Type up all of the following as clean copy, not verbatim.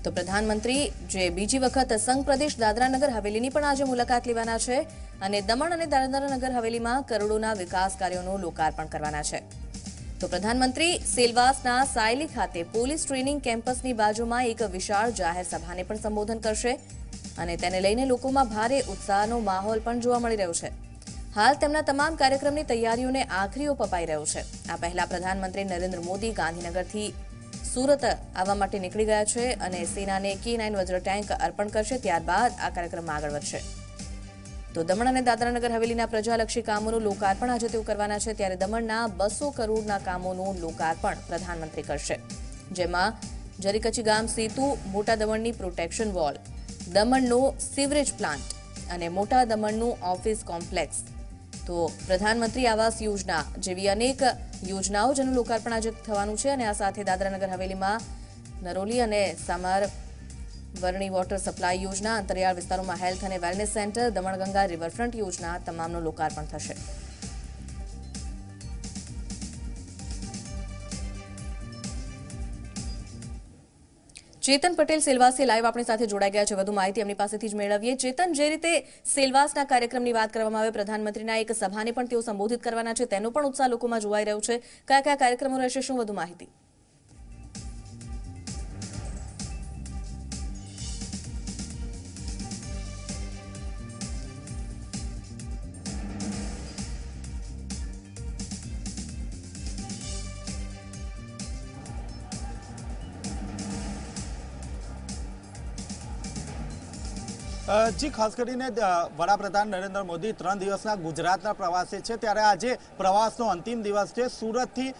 તો પ્રધાનમંત્રી જે બીજી વખત સંઘ પ્રદેશ દાદરાનગર હવેલીની પણ આજે મુલાકાત લેવાના છે અને દમણ અને દાદરાનગર હવેલીમાં કરોડોના વિકાસ કાર્યોનું લોકાર્પણ કરવાના છે। તો પ્રધાનમંત્રી સેલવાસના સાયલી ખાતે પોલીસ ટ્રેનિંગ કેમ્પસની બાજુમાં એક વિશાળ જાહેર સભાને પણ સંબોધન કરશે અને તેને લઈને લોકોમાં ભારે ઉત્સાહનો માહોલ પણ જોવા મળી રહ્યો છે। હાલ તેમના તમામ કાર્યક્રમની તૈયારીઓને આખરી ઓપ અપાઈ રહ્યો છે। આ પહેલા પ્રધાનમંત્રી નરેન્દ્ર મોદી ગાંધીનગરથી સુરત આવવા માટે નીકળી ગયા છે અને સેનાને K9 વજ્ર ટેન્ક અર્પણ કરશે। ત્યારબાદ આ કાર્યક્રમમાં આગળ વધશે। તો દમણ અને દાદરાનગર હવેલીના પ્રજાલક્ષી કામોનું લોકાર્પણ આજે તેઓ કરવાના છે, ત્યારે દમણના 200 કરોડના કામોનું લોકાર્પણ પ્રધાનમંત્રી કરશે, જેમાં જરીકચી ગામ સેતુ, મોટા દમણની પ્રોટેક્શન વોલ, દમણનો સીવરેજ પ્લાન્ટ અને મોટા દમણનું ઓફિસ કોમ્પ્લેક્સ, તો પ્રધાનમંત્રી આવાસ યોજના જેવી અનેક યોજનાઓ જેનું લોકાર્પણ આજે થવાનું છે। અને આ સાથે દાદરાનગર હવેલીમાં નરોલી અને સામર વરણી વોટર સપ્લાય યોજના, અંતરિયાળ વિસ્તારોમાં હેલ્થ અને વેલનેસ સેન્ટર, દમણગંગા રિવરફ્રન્ટ યોજના તમામનું લોકાર્પણ થશે। चेतन पटेल सेलवासी लाइव अपनी साथे जोड़ाई गया है। વધુ માહિતી એમની પાસેથી જ મેળવીએ। ચેતન, જે રીતે સેલવાસના કાર્યક્રમની વાત કરવામાં આવે, પ્રધાનમંત્રીના એક સભાને પણ તેઓ સંબોધિત કરવાના છે, તેનો પણ ઉત્સાહ લોકોમાં જોવાઈ રહ્યો છે। કયા કયા કાર્યક્રમો રહેશે, શું વધુ માહિતી? जी, खास કરીને વડાપ્રધાન નરેન્દ્ર મોદી 3 દિવસના ગુજરાતના પ્રવાસે છે, ત્યારે આજે પ્રવાસનો અંતિમ દિવસ છે। સુરતથી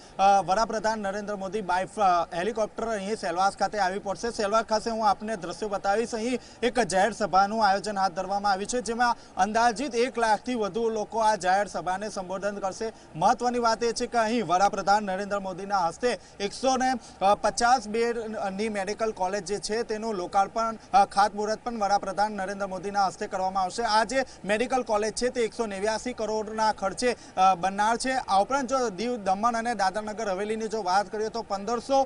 વડાપ્રધાન નરેન્દ્ર મોદી બાય હેલિકોપ્ટર અહીં સેલવાસ ખાતે આવી પડશે। સેલવાસ ખાતે હું આપને દ્રશ્યો બતાવીશ। અહીં એક જાહેર સભાનું આયોજન હાથ ધરવામાં આવ્યું છે, જેમાં અંદાજિત 1 લાખથી વધુ લોકો આ જાહેર સભાને સંબોધન કરશે। મહત્વની વાત એ છે કે અહીં વડાપ્રધાન નરેન્દ્ર મોદીના હસ્તે 150 બેડની મેડિકલ કોલેજ જે છે તેનું લોકાર્પણ ખાતમુહૂર્ત પણ વડાપ્રધાન નરેન્દ્ર મોદીના હસ્તે કરવામાં આવશે। આ જે મેડિકલ કોલેજ છે તે 189 કરોડના ખર્ચે બનનાર છે। આ ઉપરાંત જો દીવ, દમણ અને દાદરાનગર હવેલીની જો વાત કરીએ તો 1500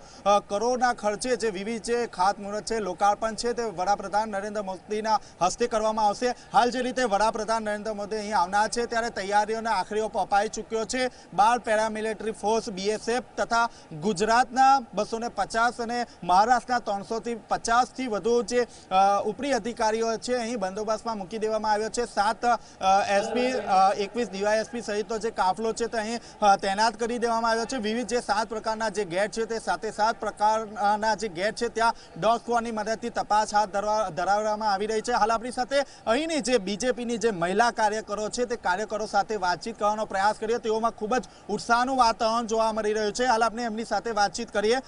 કરોડના ખર્ચે જે વિવિધ જે ખાતમુહૂર્ત છે, લોકાર્પણ છે, તે વડાપ્રધાન નરેન્દ્ર મોદીના હસ્તે કરવામાં આવશે। હાલ જે રીતે વડાપ્રધાન નરેન્દ્ર મોદી અહીં આવનાર છે, ત્યારે તૈયારીઓને આખરી ઓપ અપાઈ ચૂક્યો છે। 12 પેરામિલિટરી ફોર્સ BSF તથા ગુજરાતના 250 અને મહારાષ્ટ્રના 350 થી વધુ જે ઉપરી અધિકારીઓ છે અહીં બંદોબસ્તમાં મૂકી દેવામાં આવ્યો છે। 7 SP, 21 DYSP સહિતનો જે કાફલો છે તે અહીં તૈનાત કરી દેવામાં આવ્યો છે। વિવિધ જે 7 પ્રકારના જે ગેટ છે તે 7 પ્રકારના જે ગેટ છે ત્યાં ડોગ સ્ક્વોડની મદદથી તપાસ હાથ ધરવામાં આવી રહી છે। હાલ આપણી સાથે અહીંની જે બીજેપીની જે મહિલા કાર્યકરો છે તે કાર્યકરો સાથે વાતચીત કરવાનો પ્રયાસ કર્યો। તેઓમાં ખૂબ જ ઉત્સાહનું વાતાવરણ જોવા મળી રહ્યું છે। હાલ આપણે એમની સાથે વાતચીત કરીએ।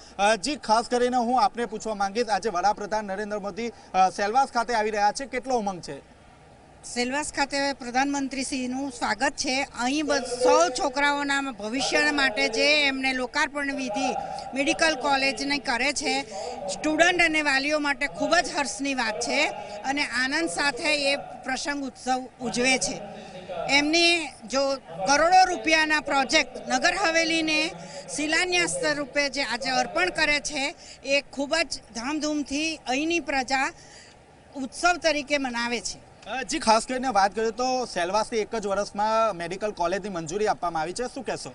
જી, ખાસ કરીને હું આપને પૂછવા માંગીશ, આજે વડાપ્રધાન નરેન્દ્ર મોદી સેલવાસ ખાતે આવી રહ્યા છે, કેટલો ઉમંગ છે? સેલવાસ ખાતે પ્રધાનમંત્રીશ્રીનું સ્વાગત છે। અહીં 100 છોકરાઓના ભવિષ્ય માટે જે એમને લોકાર્પણ વિધિ મેડિકલ કોલેજને કરે છે, સ્ટુડન્ટ અને વાલીઓ માટે ખૂબ જ હર્ષની વાત છે અને આનંદ સાથે એ પ્રસંગ ઉત્સવ ઉજવે છે। એમની જો કરોડો રૂપિયાના પ્રોજેક્ટ નગર હવેલીને શિલાન્યાસ રૂપે જે આજે અર્પણ કરે છે, એ ખૂબ જ ધામધૂમથી અહીંની પ્રજા उत्सव तरीके मनावे छे। जी, खास કરીને વાત કરીએ તો સેલવાસથી 1 જ વર્ષમાં મેડિકલ કોલેજની મંજૂરી આપવામાં આવી છે, શું કહેશો?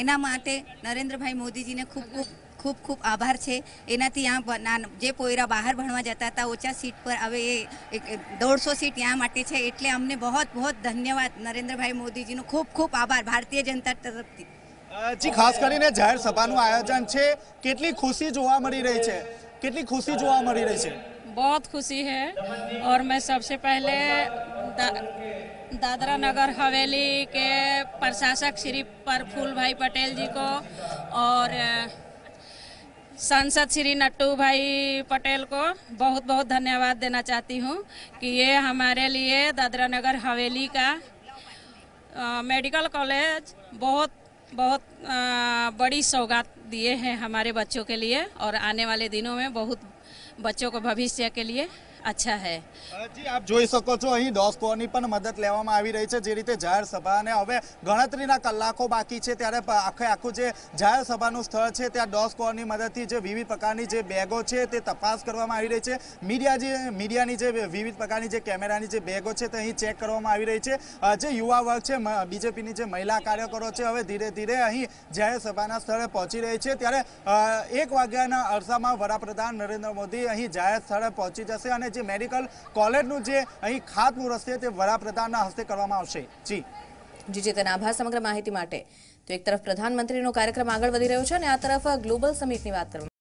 એના માટે નરેન્દ્રભાઈ મોદીજીને ખૂબ ખૂબ ખૂબ ખૂબ આભાર છે। એનાથી આ જે પોયરા બહાર ભણવા જતા હતા ઓછા સીટ પર, હવે એ 150 સીટ यहाँ માટે છે, એટલે અમને बहुत बहुत ધન્યવાદ નરેન્દ્રભાઈ મોદીજીનો ખૂબ ખૂબ આભાર ભારતીય જનતા તરફથી। જી, ખાસ કરીને જાહેર સભાનું આયોજન છે, કેટલી ખુશી જોવા મળી રહી છે? કેટલી ખુશી જોવા મળી રહી છે? बहुत खुशी है और मैं सबसे पहले दादरा नगर हवेली के प्रशासक श्री प्रफुल्ल भाई पटेल जी को और सांसद श्री नट्टू भाई पटेल को बहुत बहुत धन्यवाद देना चाहती हूँ कि ये हमारे लिए दादरा नगर हवेली का मेडिकल कॉलेज बहुत बहुत बड़ी सौगात दिए हैं हमारे बच्चों के लिए और आने वाले दिनों में बहुत बच्चों को भविष्य के लिए अच्छा है। જી આપ જોઈ શકો છો અહીં ડોસ્કોની પણ મદદ લેવામાં આવી રહી છે જે રીતે જાહેર સભા અને હવે ગણતરીના કલાકો બાકી છે ત્યારે આખું જે જાહેર સભાનું સ્થળ છે ત્યાં ડોસ્કોની મદદથી જે વિવિધ પ્રકારની જે બેગો છે તે તપાસ કરવામાં આવી રહી છે મીડિયાની જે વિવિધ પ્રકારની જે કેમેરાની જે બેગો છે તે અહીં ચેક કરવામાં આવી રહી છે જે યુવા વર્ગ છે બીજેપીની જે મહિલા કાર્યકરો છે હવે ધીરે ધીરે અહીં જાહેર સભાના સ્થળે પહોંચી રહી છે ત્યારે 1 વાગ્યાના અરસામાં વડાપ્રધાન નરેન્દ્ર મોદી અહીં જાહેર સ્થળે પહોંચી જશે અને જે મેડિકલ કોલેજનું જે અહીં ખાતમુહૂર્ત છે તે વડાપ્રધાનના હસ્તે કરવામાં આવશે જી તેના આભાર સમગ્ર માહિતી માટે. તો એક તરફ પ્રધાનમંત્રીનો કાર્યક્રમ આગળ વધી રહ્યો છે અને આ તરફ ગ્લોબલ સમિટની વાત કરવામાં